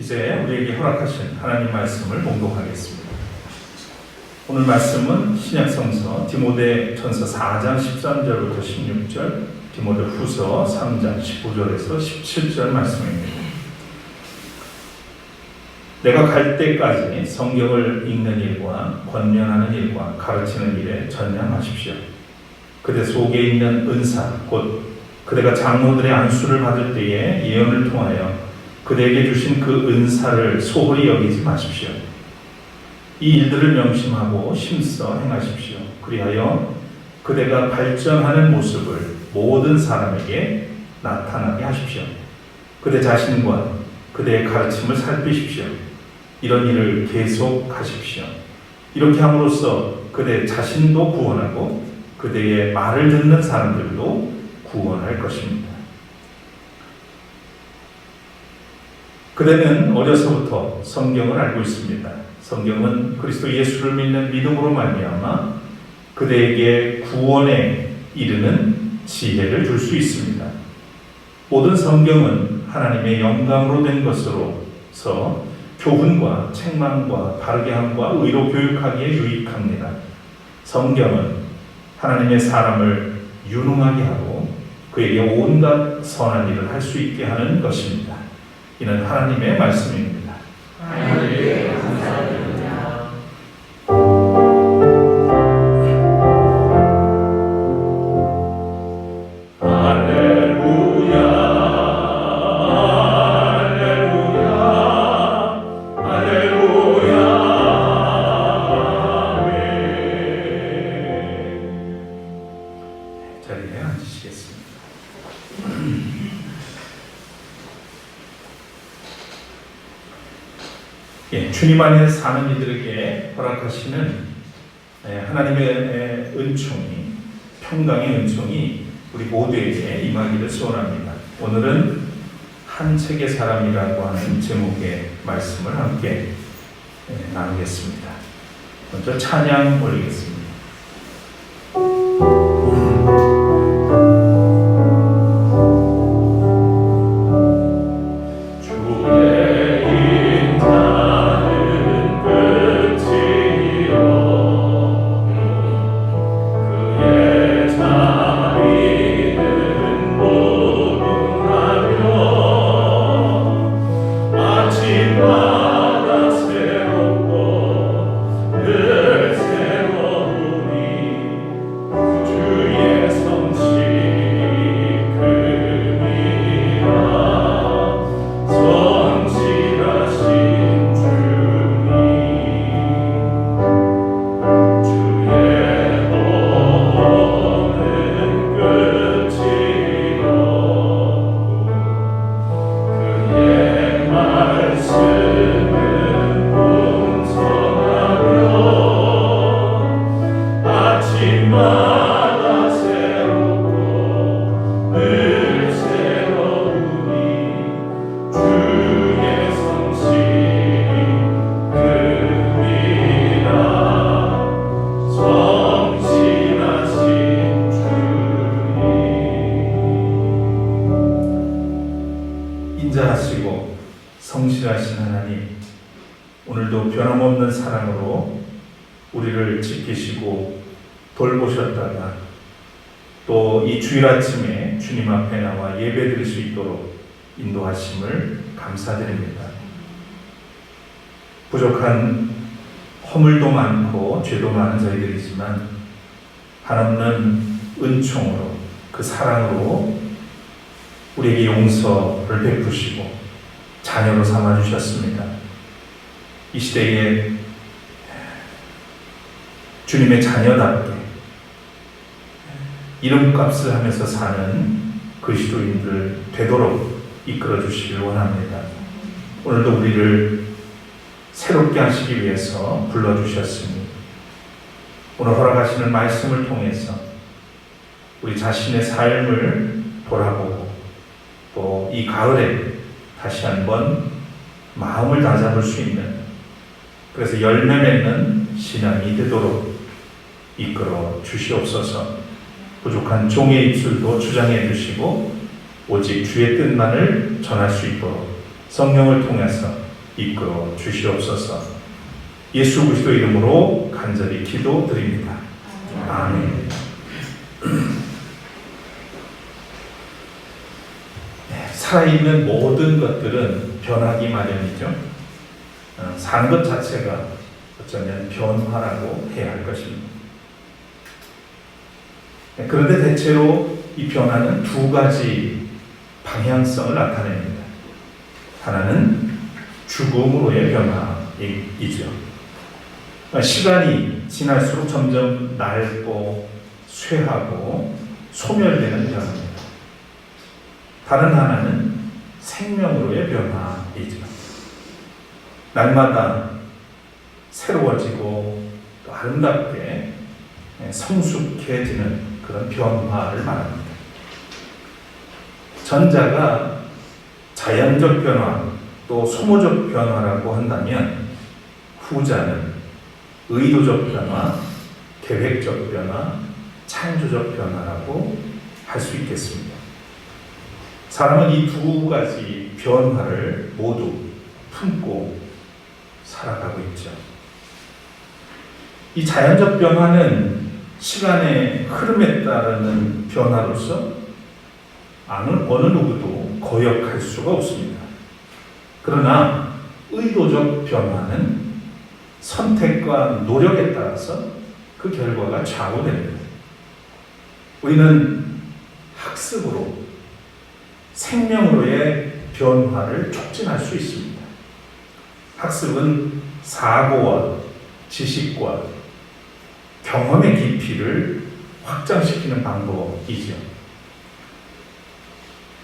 이제 우리에게 허락하신 하나님 말씀을 봉독하겠습니다. 오늘 말씀은 신약성서 디모데전서 4장 13절부터 16절, 디모데후서 3장 15절에서 17절 말씀입니다. 내가 갈 때까지 성경을 읽는 일과 권면하는 일과 가르치는 일에 전념하십시오. 그대 속에 있는 은사, 곧 그대가 장로들의 안수를 받을 때에 예언을 통하여 그대에게 주신 그 은사를 소홀히 여기지 마십시오. 이 일들을 명심하고 힘써 행하십시오. 그리하여 그대가 발전하는 모습을 모든 사람에게 나타나게 하십시오. 그대 자신과 그대의 가르침을 살피십시오. 이런 일을 계속하십시오. 이렇게 함으로써 그대 자신도 구원하고 그대의 말을 듣는 사람들도 구원할 것입니다. 그대는 어려서부터 성경을 알고 있습니다. 성경은 그리스도 예수를 믿는 믿음으로 말미암아 그대에게 구원에 이르는 지혜를 줄 수 있습니다. 모든 성경은 하나님의 영감으로 된 것으로서 교훈과 책망과 바르게 함과 의로 교육하기에 유익합니다. 성경은 하나님의 사람을 유능하게 하고 그에게 온갖 선한 일을 할 수 있게 하는 것입니다. 이는 하나님의 말씀입니다. 하나님께 감사드립니다. 할렐루야, 할렐루야, 할렐루야, 아멘. 자리에 앉으시겠습니다. 주님 안에 사는 이들에게 허락하시는 하나님의 은총이, 평강의 은총이 우리 모두에게 임하기를 소원합니다. 오늘은 한 책의 사람이라고 하는 제목의 말씀을 함께 나누겠습니다. 먼저 찬양 올리겠습니다. 인자하시고 성실하신 하나님, 오늘도 변함없는 사랑으로 우리를 지키시고 돌보셨다가 또 이 주일 아침에 주님 앞에 나와 예배드릴 수 있도록 인도하심을 감사드립니다. 부족한 허물도 많고 죄도 많은 저희들이지만 한없는 은총으로 그 사랑으로 우리에게 용서를 베푸시고 자녀로 삼아주셨습니다. 이 시대에 주님의 자녀답게 이름값을 하면서 사는 그리스도인들 되도록 이끌어 주시길 원합니다. 오늘도 우리를 새롭게 하시기 위해서 불러주셨으니 오늘 허락하시는 말씀을 통해서 우리 자신의 삶을 돌아보고 또 이 가을에 다시 한번 마음을 다잡을 수 있는, 그래서 열매 맺는 신앙이 되도록 이끌어 주시옵소서. 부족한 종의 입술도 주장해 주시고 오직 주의 뜻만을 전할 수 있도록 성령을 통해서 이끌어 주시옵소서. 예수 그리스도 이름으로 간절히 기도드립니다. 아멘. 살아있는 모든 것들은 변하기 마련이죠. 사는 것 자체가 어쩌면 변화라고 해야 할 것입니다. 그런데 대체로 이 변화는 두 가지 방향성을 나타냅니다. 하나는 죽음으로의 변화이죠. 시간이 지날수록 점점 낡고 쇠하고 소멸되는 변화입니다. 다른 하나는 생명으로의 변화이죠. 날마다 새로워지고 또 아름답게 성숙해지는 그런 변화를 말합니다. 전자가 자연적 변화 또 소모적 변화라고 한다면 후자는 의도적 변화, 계획적 변화, 창조적 변화라고 할 수 있겠습니다. 사람은 이 두 가지 변화를 모두 품고 살아가고 있죠. 이 자연적 변화는 시간의 흐름에 따르는 변화로서 어느 누구도 거역할 수가 없습니다. 그러나 의도적 변화는 선택과 노력에 따라서 그 결과가 좌우됩니다. 우리는 학습으로 생명으로의 변화를 촉진할 수 있습니다. 학습은 사고와 지식과 경험의 깊이를 확장시키는 방법이죠.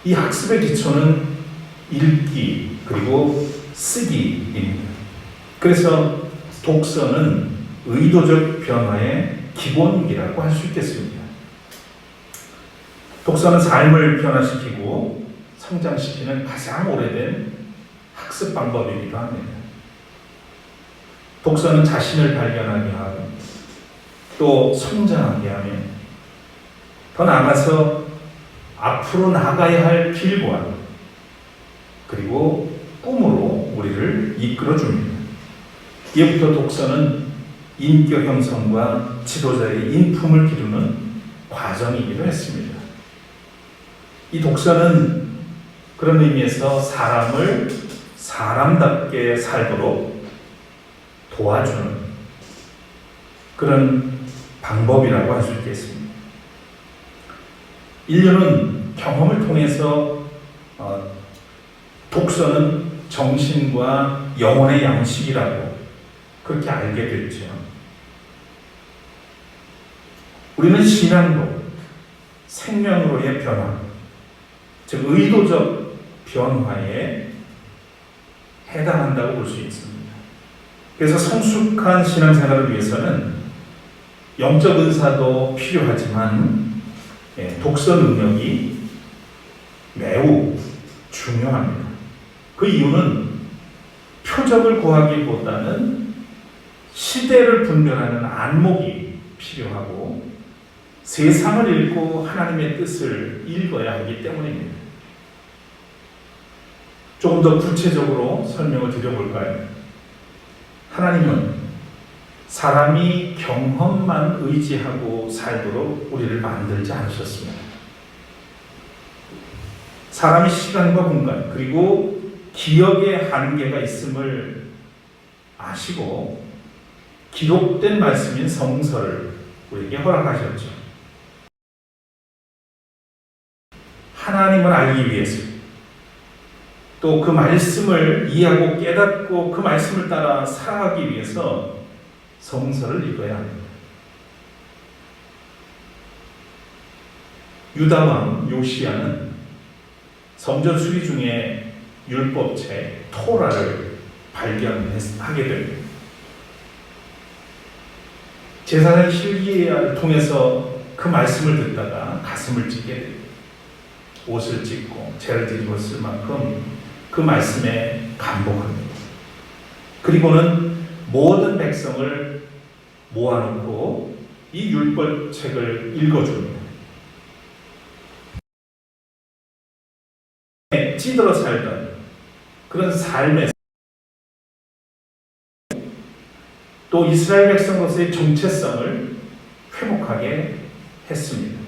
이 학습의 기초는 읽기 그리고 쓰기입니다. 그래서 독서는 의도적 변화의 기본기라고 할 수 있겠습니다. 독서는 삶을 변화시키고 성장시키는 가장 오래된 학습 방법이기도 합니다. 독서는 자신을 발견하게 하고 또 성장하게 하며 더 나아가서 앞으로 나가야 할 길과 그리고 꿈으로 우리를 이끌어줍니다. 이부터 독서는 인격 형성과 지도자의 인품을 기르는 과정이기도 했습니다. 이 독서는 그런 의미에서 사람을 사람답게 살도록 도와주는 그런 방법이라고 할 수 있겠습니다. 인류는 경험을 통해서 독서는 정신과 영혼의 양식이라고 그렇게 알게 됐죠. 우리는 신앙도 생명으로의 변화, 즉 의도적 변화에 해당한다고 볼 수 있습니다. 그래서 성숙한 신앙생활을 위해서는 영적 은사도 필요하지만 독서 능력이 매우 중요합니다. 그 이유는 표적을 구하기보다는 시대를 분별하는 안목이 필요하고 세상을 읽고 하나님의 뜻을 읽어야 하기 때문입니다. 조금 더 구체적으로 설명을 드려볼까요? 하나님은 사람이 경험만 의지하고 살도록 우리를 만들지 않으셨습니다. 사람이 시간과 공간 그리고 기억의 한계가 있음을 아시고 기록된 말씀인 성서를 우리에게 허락하셨죠. 하나님을 알기 위해서 또 그 말씀을 이해하고 깨닫고 그 말씀을 따라 살아가기 위해서 성서를 읽어야 합니다. 유다왕 요시야는 성전 수리 중에 율법책 토라를 발견하게 됩니다. 제사장 hil기야를 통해서 그 말씀을 듣다가 가슴을 찢게 됩니다. 옷을 찢고 죄를 뒤집었을 만큼 그 말씀에 감복합니다. 그리고는 모든 백성을 모아놓고 이 율법책을 읽어줍니다. 찌들어 살던 그런 삶에서 또 이스라엘 백성으로서의 정체성을 회복하게 했습니다.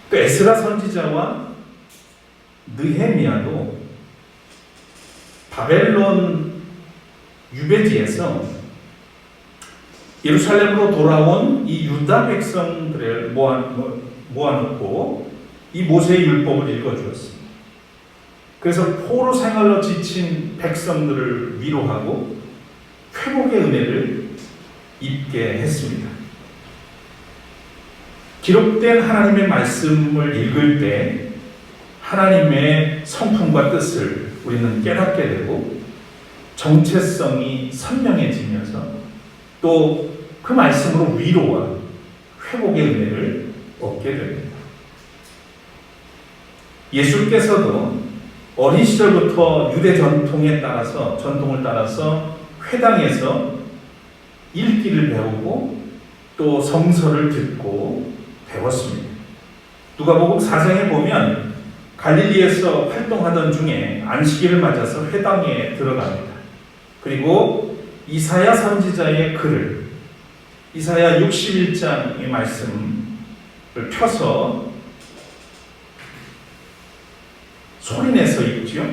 또 에스라 선지자와 느헤미야도 바벨론 유배지에서 예루살렘으로 돌아온 이 유다 백성들을 모아놓고 이 모세의 율법을 읽어주었습니다. 그래서 포로 생활로 지친 백성들을 위로하고 회복의 은혜를 입게 했습니다. 기록된 하나님의 말씀을 읽을 때 하나님의 성품과 뜻을 우리는 깨닫게 되고 정체성이 선명해지면서 또 그 말씀으로 위로와 회복의 은혜를 얻게 됩니다. 예수께서도 어린 시절부터 유대 전통을 따라서 회당에서 읽기를 배우고 또 성서를 듣고 배웠습니다. 누가복음 4장에 보면 갈릴리에서 활동하던 중에 안식일을 맞아서 회당에 들어갑니다. 그리고 이사야 선지자의 글을 이사야 61장의 말씀을 펴서 소리내서 읽지요.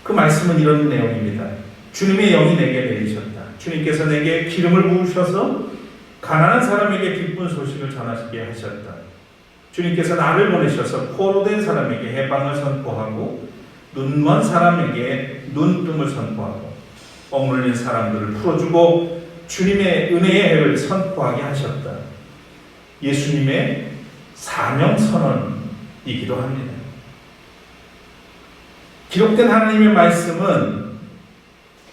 그 말씀은 이런 내용입니다. 주님의 영이 내게 내리셨다. 주님께서 내게 기름을 부으셔서 가난한 사람에게 기쁜 소식을 전하시게 하셨다. 주님께서 나를 보내셔서 포로된 사람에게 해방을 선포하고 눈먼 사람에게 눈뜸을 선포하고 억눌린 사람들을 풀어주고 주님의 은혜의 해를 선포하게 하셨다. 예수님의 사명 선언이기도 합니다. 기록된 하나님의 말씀은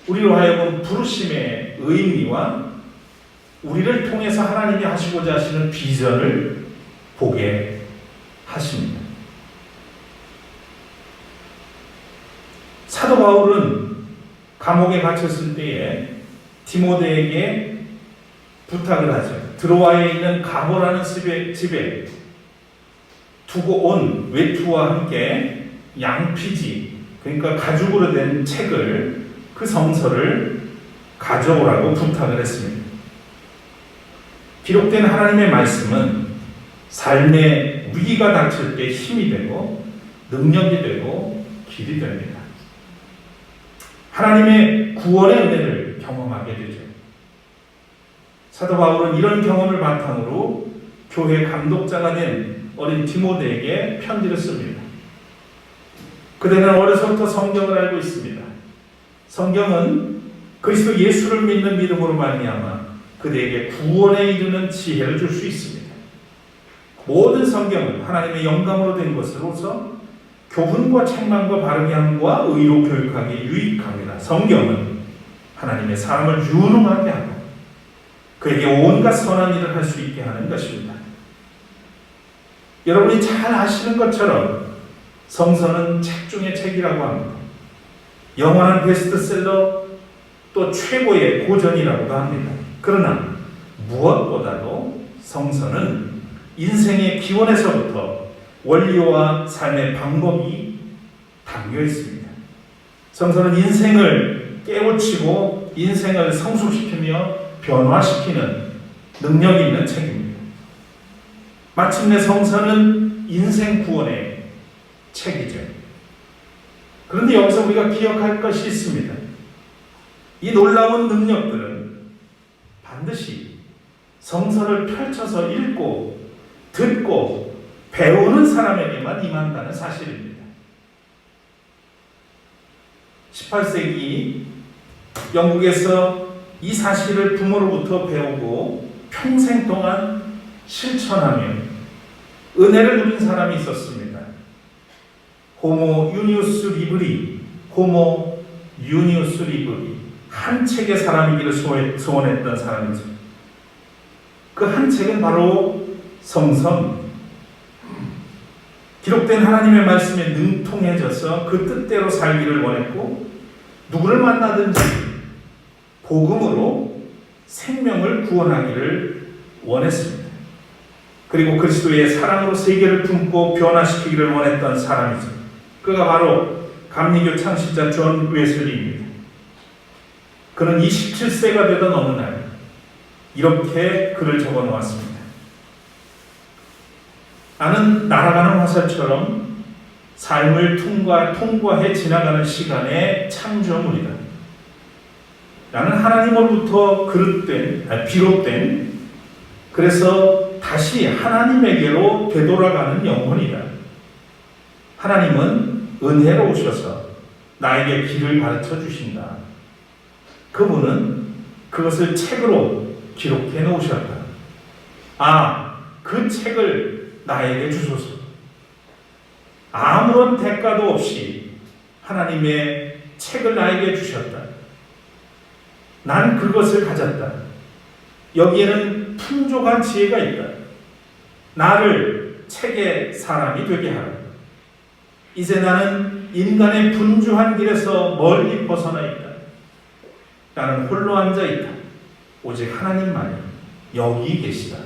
우리로 하여금 부르심의 의미와 우리를 통해서 하나님이 하시고자 하시는 비전을 보게 하십니다. 사도 바울은 감옥에 갇혔을 때에 디모데에게 부탁을 하죠. 드로아에 있는 가보라는 집에 두고 온 외투와 함께 양피지, 그러니까 가죽으로 된 책을, 그 성서를 가져오라고 부탁을 했습니다. 기록된 하나님의 말씀은 삶의 위기가 닥칠 때 힘이 되고 능력이 되고 길이 됩니다. 하나님의 구원의 은혜를 경험하게 되죠. 사도 바울은 이런 경험을 바탕으로 교회 감독자가 된 어린 디모데에게 편지를 씁니다. 그대는 어려서부터 성경을 알고 있습니다. 성경은 그리스도 예수를 믿는 믿음으로 말미암아 그대에게 구원에 이르는 지혜를 줄 수 있습니다. 모든 성경은 하나님의 영감으로 된 것으로서 교훈과 책망과 바르게 함과 의로 교육하기에 유익합니다. 성경은 하나님의 사람을 유능하게 하고 그에게 온갖 선한 일을 할 수 있게 하는 것입니다. 여러분이 잘 아시는 것처럼 성서는 책 중의 책이라고 합니다. 영원한 베스트셀러, 또 최고의 고전이라고도 합니다. 그러나 무엇보다도 성서는 인생의 기원에서부터 원리와 삶의 방법이 담겨 있습니다. 성서는 인생을 깨우치고 인생을 성숙시키며 변화시키는 능력이 있는 책입니다. 마침내 성서는 인생 구원의 책이죠. 그런데 여기서 우리가 기억할 것이 있습니다. 이 놀라운 능력들은 반드시 성서를 펼쳐서 읽고 듣고 배우는 사람에게만 임한다는 사실입니다. 18세기 영국에서 이 사실을 부모로부터 배우고 평생 동안 실천하며 은혜를 누린 사람이 있었습니다. 호모 유니우스 리브리, 한 책의 사람이기를 소원했던 사람이죠. 그 한 책은 바로 성서입니다. 기록된 하나님의 말씀에 능통해져서 그 뜻대로 살기를 원했고 누구를 만나든지 복음으로 생명을 구원하기를 원했습니다. 그리고 그리스도의 사랑으로 세계를 품고 변화시키기를 원했던 사람이죠. 그가 바로 감리교 창시자 존 웨슬리입니다. 그는 27세가 되던 어느 날 이렇게 글을 적어 놓았습니다. 나는 날아가는 화살처럼 삶을 통과해 지나가는 시간의 창조물이다. 나는 하나님으로부터 비롯된 그래서 다시 하나님에게로 되돌아가는 영혼이다. 하나님은 은혜로 오셔서 나에게 길을 가르쳐 주신다. 그분은 그것을 책으로 기록해 놓으셨다. 그 책을 나에게 주소서. 아무런 대가도 없이 하나님의 책을 나에게 주셨다. 난 그것을 가졌다. 여기에는 풍족한 지혜가 있다. 나를 책의 사람이 되게 하라. 이제 나는 인간의 분주한 길에서 멀리 벗어나 있다. 나는 홀로 앉아 있다. 오직 하나님만이 여기 계시다.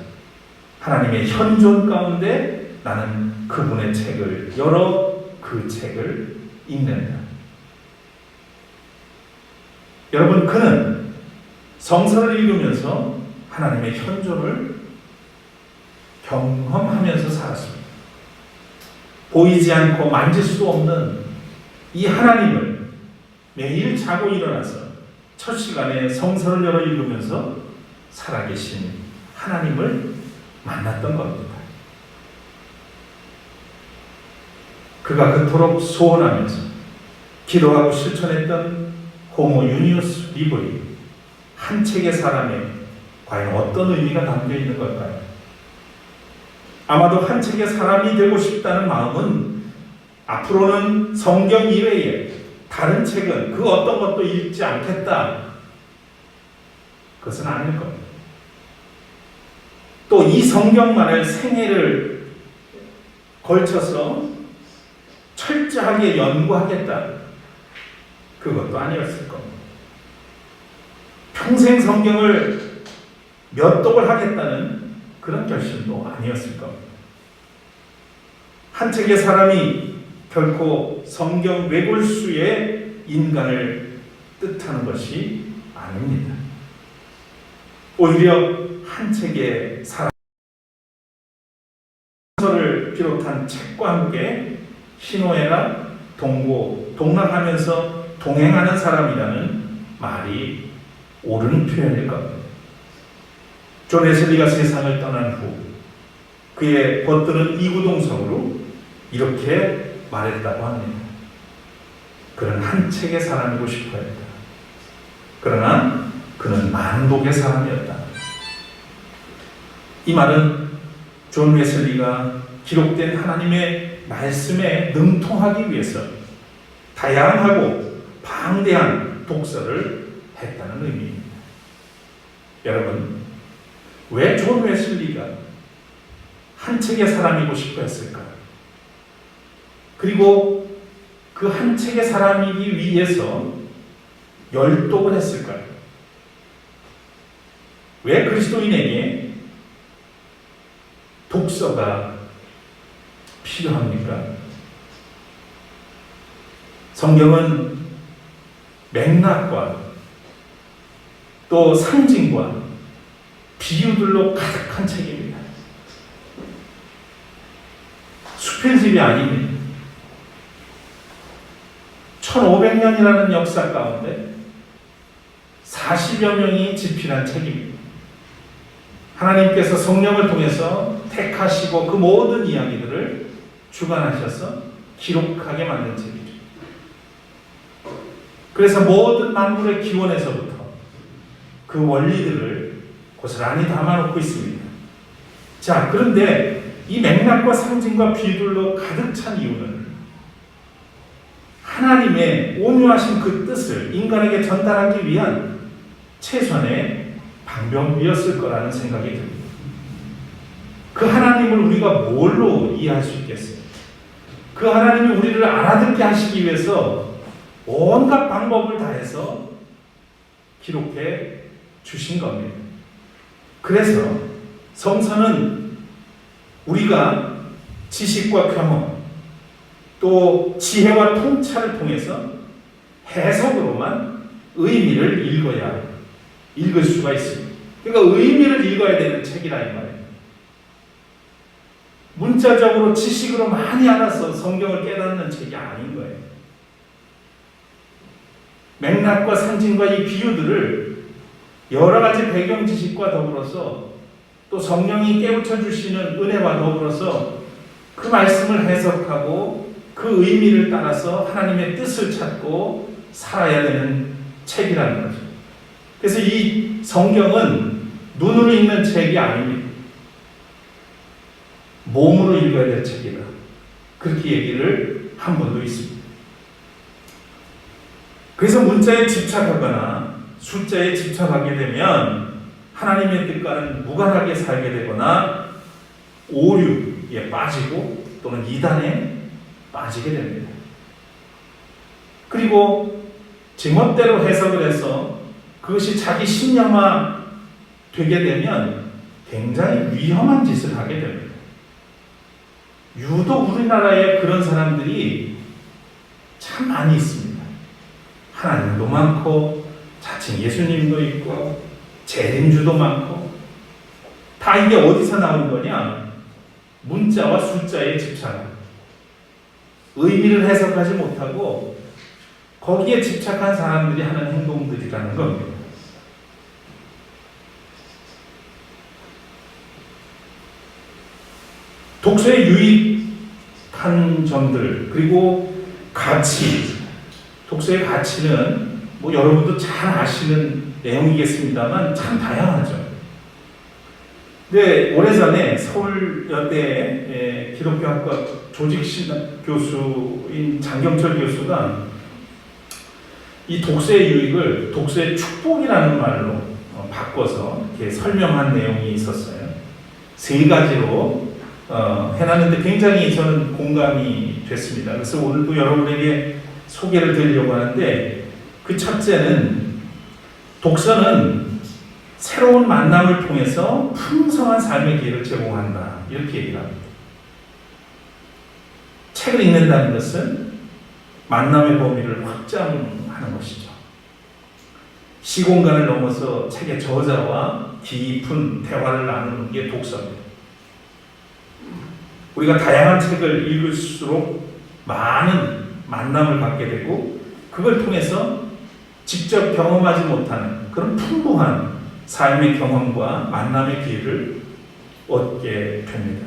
하나님의 현존 가운데 나는 그분의 책을 열어 그 책을 읽는다. 여러분, 그는 성서를 읽으면서 하나님의 현존을 경험하면서 살았습니다. 보이지 않고 만질 수 없는 이 하나님을 매일 자고 일어나서 첫 시간에 성서를 열어 읽으면서 살아계신 하나님을 만났던 겁니다. 그가 그토록 소원하면서 기도하고 실천했던 호모 유니우스 리브의 한 책의 사람에 과연 어떤 의미가 담겨 있는 걸까요? 아마도 한 책의 사람이 되고 싶다는 마음은 앞으로는 성경 이외에 다른 책은 그 어떤 것도 읽지 않겠다. 그것은 아닐 겁니다. 또 이 성경만을 생애를 걸쳐서 철저하게 연구하겠다. 그것도 아니었을 겁니다. 평생 성경을 몇 독을 하겠다는 그런 결심도 아니었을 겁니다. 한 책의 사람이 결코 성경 외골수의 인간을 뜻하는 것이 아닙니다. 오히려 한 책의 사람을 비롯한 책과 함께 희노애락, 동락하면서 동행하는 사람이라는 말이 옳은 표현일 겁니다. 존 웨슬리가 세상을 떠난 후 그의 벗들은 이구동성으로 이렇게 말했다고 합니다. 그는 한 책의 사람이고 싶어 했다. 그러나 그는 만독의 사람이었다. 이 말은 존 웨슬리가 기록된 하나님의 말씀에 능통하기 위해서 다양하고 방대한 독서를 했다는 의미입니다. 여러분, 왜 존 웨슬리가 한 책의 사람이고 싶어 했을까요? 그리고 그 한 책의 사람이기 위해서 열독을 했을까요? 왜 그리스도인에게 독서가 필요합니까? 성경은 맥락과 또 상징과 비유들로 가득한 책입니다. 수필집이 아닙니다. 1500년이라는 역사 가운데 40여 명이 집필한 책입니다. 하나님께서 성령을 통해서 택하시고 그 모든 이야기들을 주관하셔서 기록하게 만든 책이죠. 그래서 모든 만물의 기원에서부터 그 원리들을 고스란히 담아놓고 있습니다. 자, 그런데 이 맥락과 상징과 비유들로 가득 찬 이유는 하나님의 오묘하신 그 뜻을 인간에게 전달하기 위한 최선의 방법이었을 거라는 생각이 듭니다. 그 하나님을 우리가 뭘로 이해할 수 있겠어요? 그 하나님이 우리를 알아듣게 하시기 위해서 온갖 방법을 다해서 기록해 주신 겁니다. 그래서 성서는 우리가 지식과 경험 또 지혜와 통찰을 통해서 해석으로만 의미를 읽을 수가 있습니다. 그러니까 의미를 읽어야 되는 책이라 이 말이에요. 문자적으로 지식으로 많이 알아서 성경을 깨닫는 책이 아닌 거예요. 맥락과 상징과 이 비유들을 여러 가지 배경 지식과 더불어서 또 성령이 깨우쳐 주시는 은혜와 더불어서 그 말씀을 해석하고 그 의미를 따라서 하나님의 뜻을 찾고 살아야 되는 책이라는 거죠. 그래서 이 성경은 눈으로 읽는 책이 아닙니다. 몸으로 읽어야 될 책이다. 그렇게 얘기를 한 분도 있습니다. 그래서 문자에 집착하거나 숫자에 집착하게 되면 하나님의 뜻과는 무관하게 살게 되거나 오류에 빠지고 또는 이단에 빠지게 됩니다. 그리고 제멋대로 해석을 해서 그것이 자기 신념화 되게 되면 굉장히 위험한 짓을 하게 됩니다. 유독 우리나라에 그런 사람들이 참 많이 있습니다. 하나님도 많고 자칭 예수님도 있고 재림주도 많고 다 이게 어디서 나온 거냐? 문자와 숫자에 집착, 의미를 해석하지 못하고 거기에 집착한 사람들이 하는 행동들이라는 겁니다. 독서의 유익한 점들 그리고 가치, 독서의 가치는 뭐 여러분도 잘 아시는 내용이겠습니다만 참 다양하죠. 근데 오래전에 서울여대 기독교학과 조직신학 교수인 장경철 교수가 이 독서의 유익을 독서의 축복이라는 말로 바꿔서 이렇게 설명한 내용이 있었어요. 세 가지로 해놨는데 굉장히 저는 공감이 됐습니다. 그래서 오늘도 여러분에게 소개를 드리려고 하는데 그 첫째는 독서는 새로운 만남을 통해서 풍성한 삶의 기회를 제공한다. 이렇게 얘기를 합니다. 책을 읽는다는 것은 만남의 범위를 확장하는 것이죠. 시공간을 넘어서 책의 저자와 깊은 대화를 나누는 게 독서입니다. 우리가 다양한 책을 읽을수록 많은 만남을 갖게 되고 그걸 통해서 직접 경험하지 못하는 그런 풍부한 삶의 경험과 만남의 기회를 얻게 됩니다.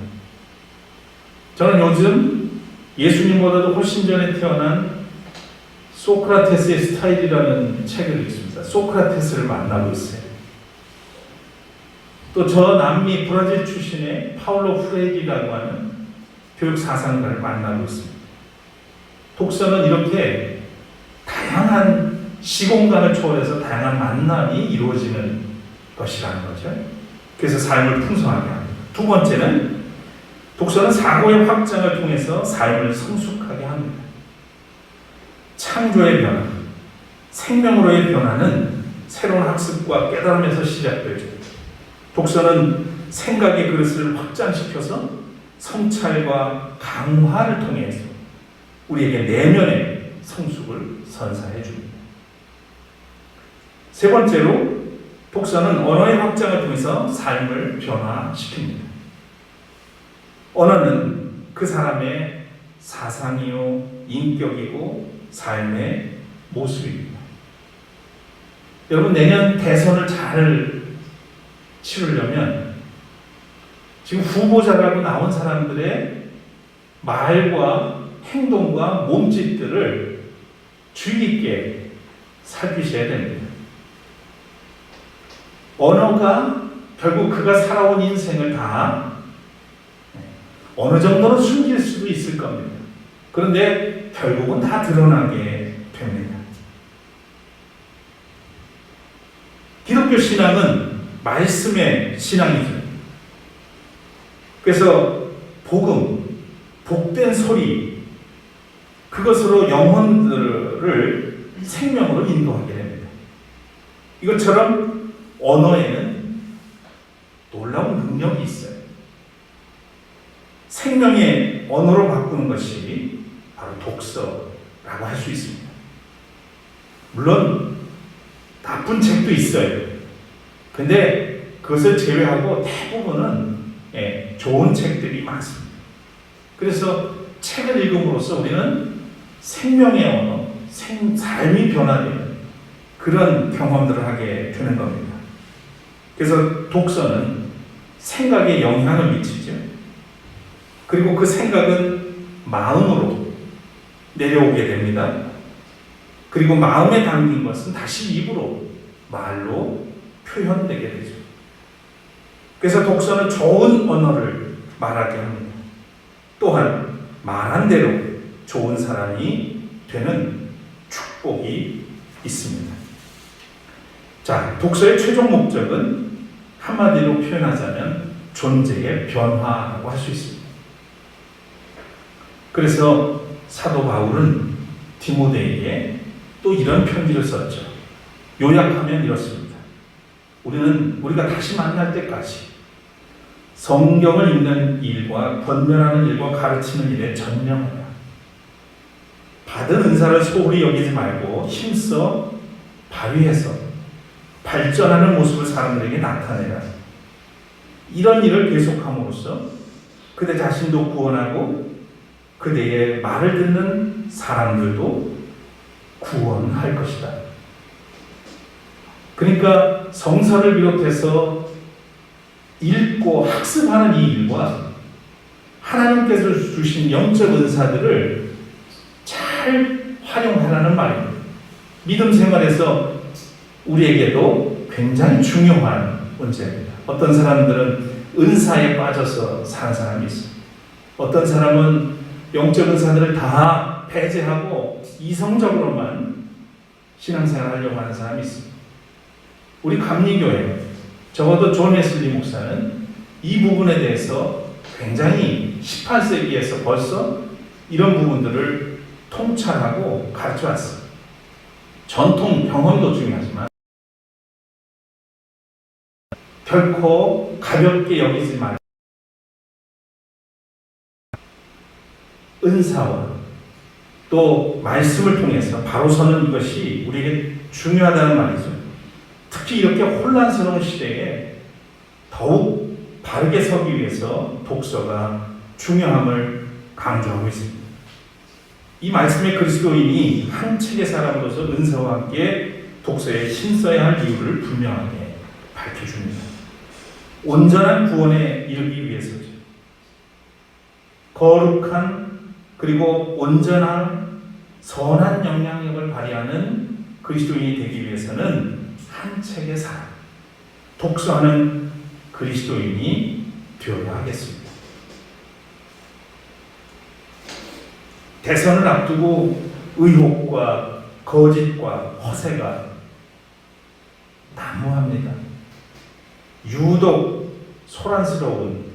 저는 요즘 예수님보다도 훨씬 전에 태어난 소크라테스의 스타일이라는 책을 읽습니다. 소크라테스를 만나고 있어요. 또 저 남미 브라질 출신의 파울로 프레이리라고 하는 교육 사상가를 만나고 있습니다. 독서는 이렇게 다양한 시공간을 초월해서 다양한 만남이 이루어지는 것이라는 거죠. 그래서 삶을 풍성하게 합니다. 두 번째는 독서는 사고의 확장을 통해서 삶을 성숙하게 합니다. 창조의 변화, 생명으로의 변화는 새로운 학습과 깨달음에서 시작되죠. 독서는 생각의 그릇을 확장시켜서 성찰과 강화를 통해서 우리에게 내면의 성숙을 선사해 줍니다. 세 번째로 독서는 언어의 확장을 통해서 삶을 변화시킵니다. 언어는 그 사람의 사상이요, 인격이고 삶의 모습입니다. 여러분 내년 대선을 잘 치르려면 지금 후보자라고 나온 사람들의 말과 행동과 몸짓들을 주의 깊게 살피셔야 됩니다. 언어가 결국 그가 살아온 인생을 다 어느 정도는 숨길 수도 있을 겁니다. 그런데 결국은 다 드러나게 됩니다. 기독교 신앙은 말씀의 신앙이죠. 그래서 복음, 복된 소리, 그것으로 영혼들을 생명으로 인도하게 됩니다. 이것처럼 언어에는 놀라운 능력이 있어요. 생명의 언어로 바꾸는 것이 바로 독서라고 할 수 있습니다. 물론 나쁜 책도 있어요. 근데 그것을 제외하고 대부분은 좋은 책들이 많습니다. 그래서 책을 읽음으로써 우리는 생명의 언어, 삶이 변화되는 그런 경험들을 하게 되는 겁니다. 그래서 독서는 생각에 영향을 미치죠. 그리고 그 생각은 마음으로 내려오게 됩니다. 그리고 마음에 담긴 것은 다시 입으로, 말로 표현되게 되죠. 그래서 독서는 좋은 언어를 말하게 합니다. 또한 말한 대로 좋은 사람이 되는 축복이 있습니다. 자, 독서의 최종 목적은 한마디로 표현하자면 존재의 변화라고 할 수 있습니다. 그래서 사도 바울은 디모데에게 또 이런 편지를 썼죠. 요약하면 이렇습니다. 우리가 다시 만날 때까지 성경을 읽는 일과 권면하는 일과 가르치는 일에 전념하라. 받은 은사를 소홀히 여기지 말고 힘써 발휘해서 발전하는 모습을 사람들에게 나타내라. 이런 일을 계속함으로써 그대 자신도 구원하고 그대의 말을 듣는 사람들도 구원할 것이다. 그러니까 성서를 비롯해서 읽고 학습하는 이 일과 하나님께서 주신 영적 은사들을 잘 활용하라는 말입니다. 믿음 생활에서 우리에게도 굉장히 중요한 문제입니다. 어떤 사람들은 은사에 빠져서 사는 사람이 있습니다. 어떤 사람은 영적 은사들을 다 배제하고 이성적으로만 신앙생활을 하려고 하는 사람이 있습니다. 우리 감리교회, 적어도 존 웨슬리 목사는 이 부분에 대해서 굉장히 18세기에서 벌써 이런 부분들을 통찰하고 가르쳐 왔습니다. 전통 경험도 중요하지만 결코 가볍게 여기지 말고 은사와 또 말씀을 통해서 바로 서는 것이 우리에게 중요하다는 말이죠. 특히 이렇게 혼란스러운 시대에 더욱 바르게 서기 위해서 독서가 중요함을 강조하고 있습니다. 이 말씀의 그리스도인이 한 책의 사람으로서 은사와 함께 독서에 힘써야 할 이유를 분명하게 밝혀줍니다. 온전한 구원에 이르기 위해서죠. 거룩한 그리고 온전한 선한 영향력을 발휘하는 그리스도인이 되기 위해서는 한 책의 사람, 독서하는 그리스도인이 되어야 하겠습니다. 대선을 앞두고 의혹과 거짓과 허세가 난무합니다. 유독 소란스러운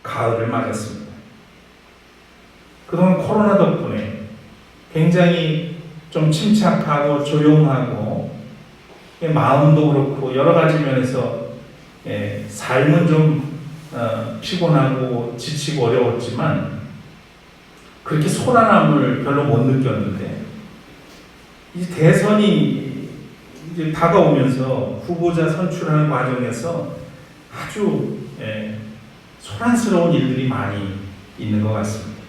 가을을 맞았습니다. 그동안 코로나 덕분에 굉장히 좀 침착하고 조용하고 마음도 그렇고 여러 가지 면에서 삶은 좀 피곤하고 지치고 어려웠지만 그렇게 소란함을 별로 못 느꼈는데 이제 대선이 이제 다가오면서 후보자 선출하는 과정에서 아주 소란스러운 일들이 많이 있는 것 같습니다.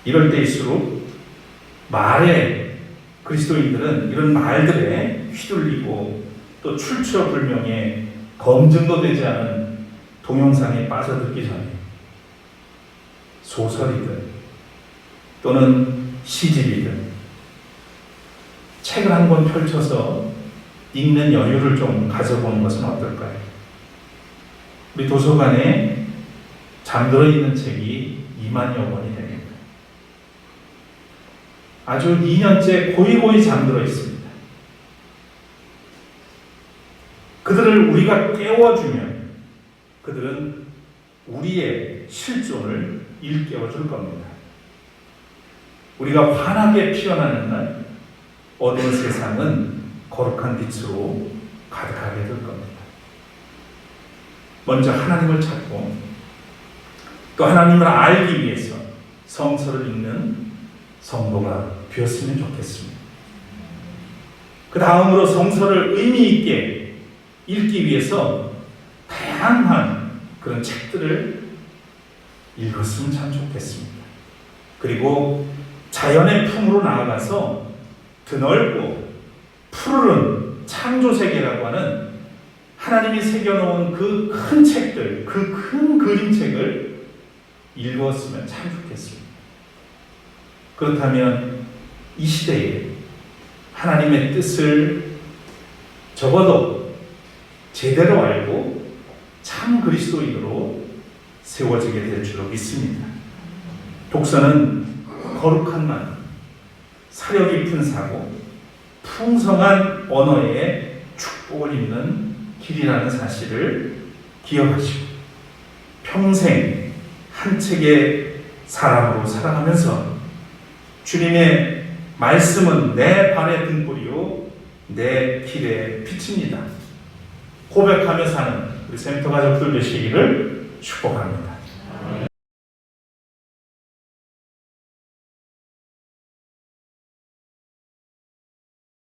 이럴 때일수록 말에 그리스도인들은 이런 말들에 휘둘리고 또 출처불명의 검증도 되지 않은 동영상에 빠져들기 전에 소설이든 또는 시집이든 책을 한 권 펼쳐서 읽는 여유를 좀 가져보는 것은 어떨까요? 우리 도서관에 잠들어 있는 책이 2만여 권이 됩니다. 아주 2년째 고이고이 잠들어 있습니다. 그들을 우리가 깨워주면 그들은 우리의 실존을 일깨워줄 겁니다. 우리가 환하게 피어나는 날 어두운 세상은 거룩한 빛으로 가득하게 될 겁니다. 먼저 하나님을 찾고 또 하나님을 알기 위해서 성서를 읽는 성도가 되었으면 좋겠습니다. 그 다음으로 성서를 의미 있게 읽기 위해서 다양한 그런 책들을 읽었으면 참 좋겠습니다. 그리고 자연의 품으로 나아가서 드넓고 푸르른 창조세계라고 하는 하나님이 새겨놓은 그 큰 책들, 그 큰 그림책을 읽었으면 참 좋겠습니다. 그렇다면 이 시대에 하나님의 뜻을 적어도 제대로 알고 참 그리스도인으로 세워지게 될 줄로 믿습니다. 독서는 거룩한 말, 사려 깊은 사고, 풍성한 언어에 축복을 입는 길이라는 사실을 기억하시고 평생 한 책의 사람으로 살아가면서 주님의 말씀은 내 발의 등불이요 내 길의 빛입니다 고백하며 사는 우리 센터 가족들 되시기를 축복합니다.